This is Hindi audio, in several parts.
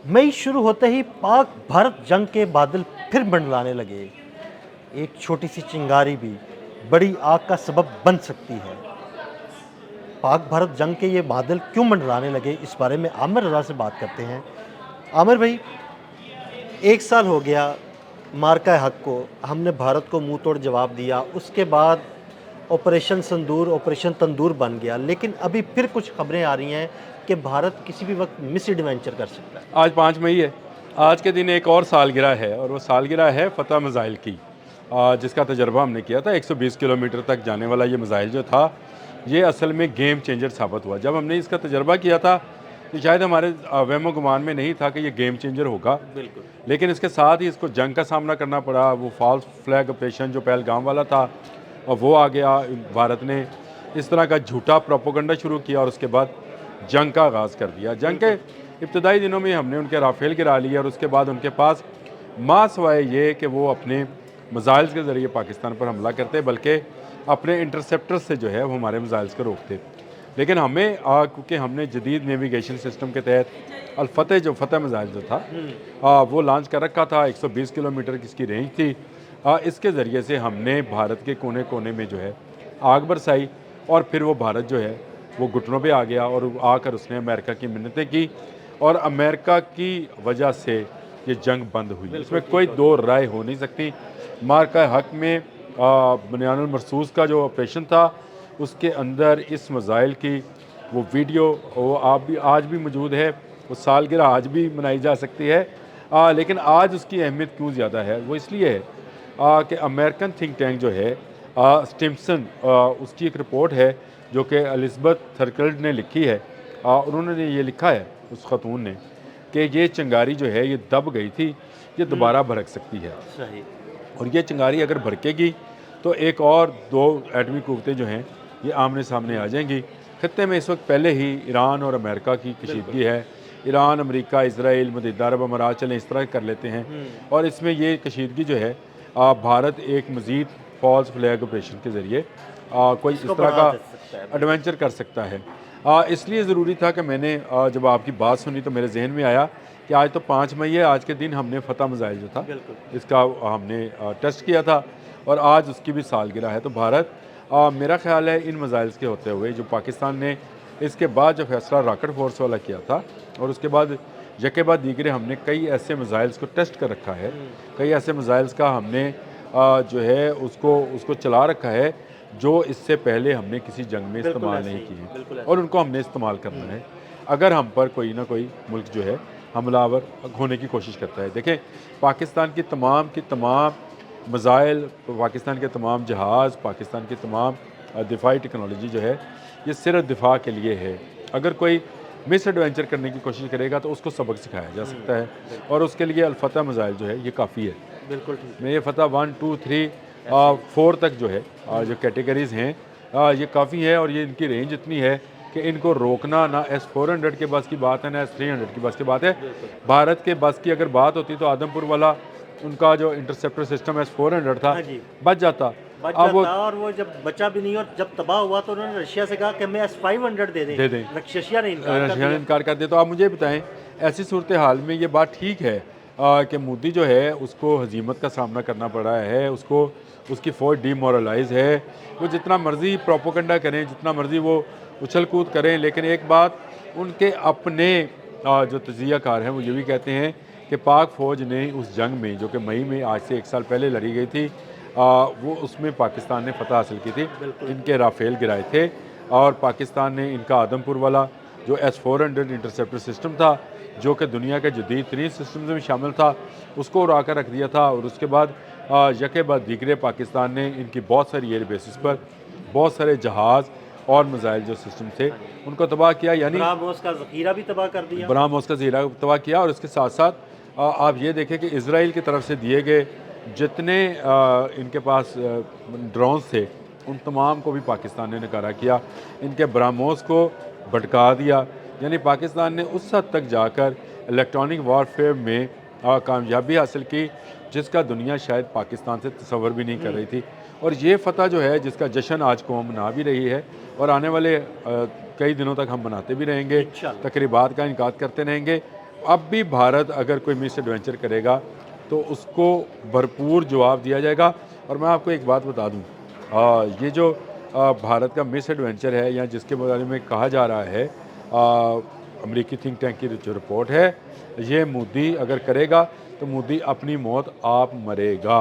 मई शुरू होते ही पाक भारत जंग के बादल फिर मंडराने लगे। एक छोटी सी चिंगारी भी बड़ी आग का सबब बन सकती है। पाक भारत जंग के ये बादल क्यों मंडराने लगे, इस बारे में आमिर रज़ा से बात करते हैं। आमिर भाई, 1 साल हो गया मार्का हक को, हमने भारत को मुंह तोड़ जवाब दिया। उसके बाद ऑपरेशन संदूर, ऑपरेशन तंदूर बन गया, लेकिन अभी फिर कुछ खबरें आ रही हैं कि भारत किसी भी वक्त मिस एडवेंचर कर सकता है। आज 5 मई है। आज के दिन एक और सालगिरह है और वो सालगिरह है फ़तह मिज़ाइल की, जिसका तजर्बा हमने किया था। 120 किलोमीटर तक जाने वाला ये मिज़ाइल जो था, ये असल में गेम चेंजर साबित हुआ। जब हमने इसका तजर्बा किया था तो शायद हमारे वहमो गुमान में नहीं था कि ये गेम चेंजर होगा। बिल्कुल। लेकिन इसके साथ ही इसको जंग का सामना करना पड़ा। वो फॉल्स फ्लैग ऑपरेशन जो पहलगाम वाला था और वो आ गया। भारत ने इस तरह का झूठा प्रोपोगंडा शुरू किया और उसके बाद जंग का आगाज़ कर दिया। जंग के इब्तदाई दिनों में हमने उनके राफेल गिरा लिए और उसके बाद उनके पास माँ सवाए ये कि वो अपने मिज़ाइल्स के ज़रिए पाकिस्तान पर हमला करते, बल्कि अपने इंटरसेप्टर से जो है वो हमारे मिज़ाइल्स को रोकते। लेकिन हमें क्योंकि हमने जदीद नेविगेशन सिस्टम के तहत अल-फतेह जो फ़तह मिज़ाइल जो था वो लॉन्च कर रखा था। 120 किलोमीटर की इसकी रेंज थी। इसके ज़रिए से हमने भारत के कोने कोने में जो है आग बरसाई और फिर वो भारत जो है वो घुटनों पे आ गया और आकर उसने अमेरिका की मिन्नतें की और अमेरिका की वजह से ये जंग बंद हुई। इसमें कोई दो राय हो नहीं सकती। मार्का हक में बुनियानुल मरसूस का जो ऑपरेशन था, उसके अंदर इस मिज़ाइल की वो वीडियो वो आज भी मौजूद है। वो सालगिरह आज भी मनाई जा सकती है। लेकिन आज उसकी अहमियत क्यों ज़्यादा है, वो इसलिए है कि अमेरिकन थिंक टैंक जो है स्टिम्सन, उसकी एक रिपोर्ट है जो कि एलिज़ाबेथ थर्कल्ड ने लिखी है। उन्होंने ये लिखा है उस खतून ने कि ये चिंगारी जो है ये दब गई थी, ये दोबारा भड़क सकती है। सही। और ये चिंगारी अगर भड़केगी तो एक और दो एटमी कुव्वतें जो हैं ये आमने सामने आ जाएंगी। खत्ते में इस वक्त पहले ही ईरान और अमेरिका की कशीदगी है। ईरान, अमेरिका, इसराइल, मुत्तहिदा अरब अमारात चलें इस तरह कर लेते हैं। और इसमें ये कशीदगी जो है भारत एक मज़ीद फॉल्स फ्लैग ऑपरेशन के ज़रिए कोई इस तरह का एडवेंचर कर सकता है। इसलिए ज़रूरी था कि मैंने जब आपकी बात सुनी तो मेरे जहन में आया कि आज तो 5 मई है। आज के दिन हमने फ़तह मिज़ाइल जो था इसका हमने टेस्ट किया था और आज उसकी भी सालगिरह है। तो भारत मेरा ख़्याल है इन मिज़ाइल्स के होते हुए जो पाकिस्तान ने इसके बाद जो फैसला रॉकेट फोर्स वाला किया था और उसके बाद यके बाद दीगरे हमने कई ऐसे मिज़ाइल्स को टेस्ट कर रखा है। कई ऐसे मिज़ाइल्स का हमने जो है उसको चला रखा है जो इससे पहले हमने किसी जंग में इस्तेमाल नहीं किए और उनको हमने इस्तेमाल करना है अगर हम पर कोई ना कोई मुल्क जो है हमलावर होने की कोशिश करता है। देखें, पाकिस्तान की तमाम मिज़ाइल, पाकिस्तान के तमाम जहाज़, पाकिस्तान की तमाम दिफाई टेक्नोलॉजी जो है ये सिर्फ दिफा के लिए है। अगर कोई मिस एडवेंचर करने की कोशिश करेगा तो उसको सबक सिखाया जा सकता है और उसके लिए अल-फतह मिज़ाइल जो है ये काफ़ी है। बिल्कुल ठीक। मैं ये फ़तह 1, 2, 3, 4 तक जो है जो कैटेगरीज़ हैं ये काफ़ी है और ये इनकी रेंज इतनी है कि इनको रोकना ना S-400 के बस की बात है ना S-300 की बस की बात है। भारत के बस की अगर बात होती तो आदमपुर वाला उनका जो इंटरसेप्टर सिस्टम S-400 था बच जाता। अब वो और वो जब बचा भी नहीं और जब तबाह हुआ तो उन्होंने रशिया से कहा कि मैं S-500 दे दें। रशिया ने इनकार कर दिया। तो आप मुझे बताएं, ऐसी सूरत हाल में ये बात ठीक है कि मोदी जो है उसको हजीमत का सामना करना पड़ा है, उसको उसकी फ़ौज डीमोरलाइज है। वो जितना मर्ज़ी प्रोपोगंडा करें, जितना मर्ज़ी वो उछल कूद करें, लेकिन एक बात उनके अपने जो तजियाकार हैं वो ये भी कहते हैं कि पाक फ़ौज ने उस जंग में जो कि मई में आज से 1 साल पहले लड़ी गई थी वो उसमें पाकिस्तान ने फ़तह हासिल की थी। इनके राफेल गिराए थे और पाकिस्तान ने इनका आदमपुर वाला जो S-400 इंटरसेप्टर सिस्टम था जो कि दुनिया के जदीद तरीन सिस्टम्स में शामिल था, उसको उड़ा कर रख दिया था। और उसके बाद यके बाद दीगरे पाकिस्तान ने इनकी बहुत सारी एयर बेसिस पर बहुत सारे जहाज़ और मिज़ाइल जो सिस्टम थे उनको तबाह किया। यानी ब्राह्मोस का ज़ख़ीरा भी तबाह कर दिया। ब्राह्मोस का ज़ख़ीरा तबाह किया और इसके साथ साथ आप ये देखें कि इसराइल की तरफ से दिए गए जितने इनके पास ड्रोन्स थे उन तमाम को भी पाकिस्तान ने नकारा किया। इनके ब्राह्मोस को भटका दिया। यानी पाकिस्तान ने उस हद तक जाकर इलेक्ट्रॉनिक वॉरफेयर में कामयाबी हासिल की जिसका दुनिया शायद पाकिस्तान से तसव्वुर भी नहीं कर रही थी। और ये फ़तह जो है जिसका जश्न आज कौम मना भी रही है और आने वाले कई दिनों तक हम मनाते भी रहेंगे, तकरीबात का इनकाद करते रहेंगे अब भी भारत अगर कोई मिस एडवेंचर करेगा तो उसको भरपूर जवाब दिया जाएगा। और मैं आपको एक बात बता दूं, ये जो भारत का मिस एडवेंचर है या जिसके बारे में कहा जा रहा है, अमेरिकी थिंक टैंक की जो रिपोर्ट है, ये मोदी अगर करेगा तो मोदी अपनी मौत आप मरेगा।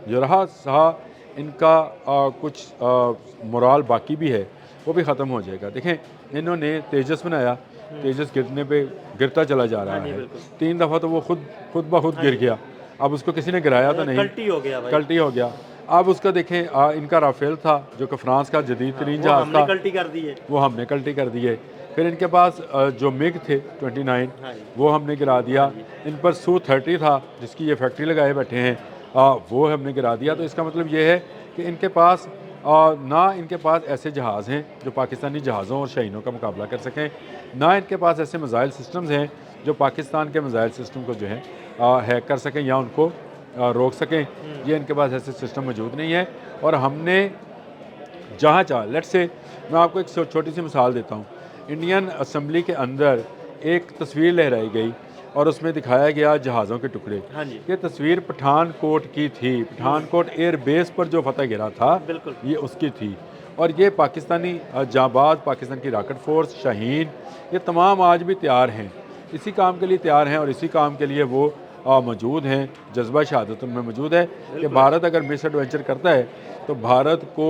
जो रहा सहा इनका कुछ मोराल बाकी भी है वो भी ख़त्म हो जाएगा। देखें इन्होंने तेजस बनाया, तेजस गिरने पे गिरता चला जा रहा है, 3 दफ़ा तो वो खुद ब खुद गिर गया। अब उसको किसी ने गिराया तो नहीं, कल्टी हो गया भाई। कल्टी हो गया। अब उसका देखें इनका राफेल था जो कि फ्रांस का जदीद तरीन जहाज़ था, कल्टी कर दी है। वो हमने कल्टी कर दी है। फिर इनके पास जो मिग थे 29 वो हमने गिरा दिया। इन पर Su-30 था जिसकी ये फैक्ट्री लगाए बैठे हैं, वो हमने गिरा दिया। तो इसका मतलब ये है कि इनके पास ना इनके पास ऐसे जहाज़ हैं जो पाकिस्तानी जहाज़ों और शाहीनों का मुकाबला कर सकें, ना इनके पास ऐसे मिसाइल सिस्टम्स हैं जो पाकिस्तान के मिसाइल सिस्टम को जो है हैक कर सकें या उनको रोक सकें। ये इनके पास ऐसे सिस्टम मौजूद नहीं है। और हमने जहाँ चाह, लेट्स से मैं आपको एक छोटी सी मिसाल देता हूँ। इंडियन असम्बली के अंदर एक तस्वीर लहराई गई और उसमें दिखाया गया जहाज़ों के टुकड़े। हाँ जी। ये तस्वीर पठानकोट की थी, पठानकोट एयर बेस पर जो फतह गिरा था बिल्कुल। ये उसकी थी। और ये पाकिस्तानी जाबाज, पाकिस्तान की रॉकेट फोर्स, शाहीन, ये तमाम आज भी तैयार हैं, इसी काम के लिए तैयार हैं और इसी काम के लिए वो मौजूद हैं। जज्बा शहादत उनमें मौजूद है कि भारत अगर मिस एडवेंचर करता है तो भारत को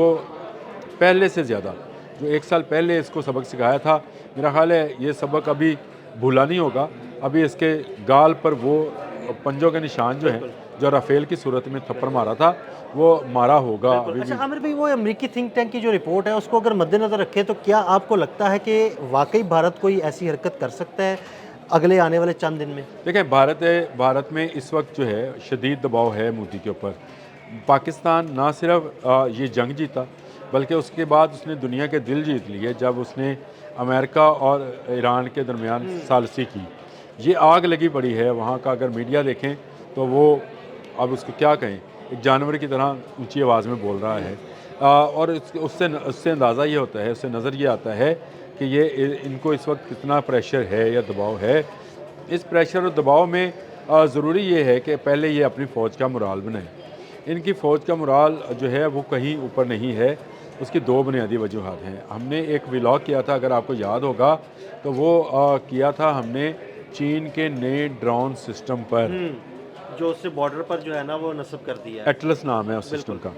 पहले से ज़्यादा, जो 1 साल पहले इसको सबक सिखाया था, मेरा ख्याल है ये सबक अभी भूला नहीं होगा। अभी इसके गाल पर वो पंजों के निशान जो हैं, जो राफेल की सूरत में थप्पड़ मारा था, वो मारा होगा अभी अच्छा भी। आमिर भाई, वो अमेरिकी थिंक टैंक की जो रिपोर्ट है उसको अगर मद्देनज़र रखें तो क्या आपको लगता है कि वाकई भारत कोई ऐसी हरकत कर सकता है अगले आने वाले चंद दिन में? देखें भारत में इस वक्त जो है शदीद दबाव है मोदी के ऊपर। पाकिस्तान ना सिर्फ ये जंग जीता बल्कि उसके बाद उसने दुनिया के दिल जीत लिए जब उसने अमेरिका और ईरान के दरमियान सालसी की। ये आग लगी पड़ी है वहाँ का। अगर मीडिया देखें तो वो, अब उसको क्या कहें, एक जानवर की तरह ऊंची आवाज़ में बोल रहा है। और उससे अंदाज़ा ये होता है, उससे नज़र ये आता है कि ये इनको इस वक्त कितना प्रेशर है या दबाव है। इस प्रेशर और दबाव में ज़रूरी ये है कि पहले ये अपनी फ़ौज का मोराल बनाएं। इनकी फ़ौज का मोराल जो है वो कहीं ऊपर नहीं है। उसकी 2 बुनियादी वजूहात हैं। हमने एक व्लॉग किया था, अगर आपको याद होगा तो वो किया था हमने चीन के नए ड्रोन सिस्टम पर, जो उससे बॉर्डर पर जो है ना वो नस्ब कर दिया है। एटलस नाम है उस सिस्टम का।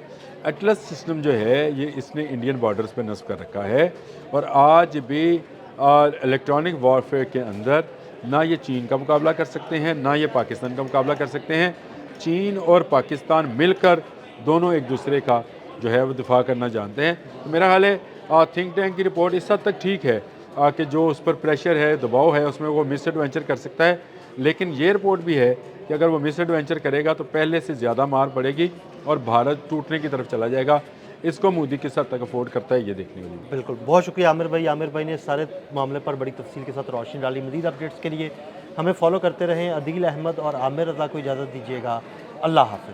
एटलस सिस्टम जो है ये इसने इंडियन बॉर्डर्स पे नस्ब कर रखा है। और आज भी इलेक्ट्रॉनिक वॉरफेयर के अंदर ना ये चीन का मुकाबला कर सकते हैं, ना ये पाकिस्तान का मुकाबला कर सकते हैं। चीन और पाकिस्तान मिलकर दोनों एक दूसरे का जो है वो दिफा करना जानते हैं। तो मेरा ख्याल है थिंक टैंक की रिपोर्ट इस हद तक ठीक है कि जो उस पर प्रेशर है, दबाव है, उसमें वो मिस एडवेंचर कर सकता है। लेकिन ये रिपोर्ट भी है कि अगर वो मिस एडवेंचर करेगा तो पहले से ज़्यादा मार पड़ेगी और भारत टूटने की तरफ चला जाएगा। इसको मोदी किस हद तक अफोर्ड करता है ये देखने के लिए। बिल्कुल, बहुत शुक्रिया आमिर भाई। आमिर भाई ने सारे मामले पर बड़ी तफसील के साथ रोशनी डाली। मज़ीद अपडेट्स के लिए हमें फॉलो करते रहें। अदील अहमद और आमिर रज़ा को इजाज़त दीजिएगा। अल्लाह हाफ़िज़।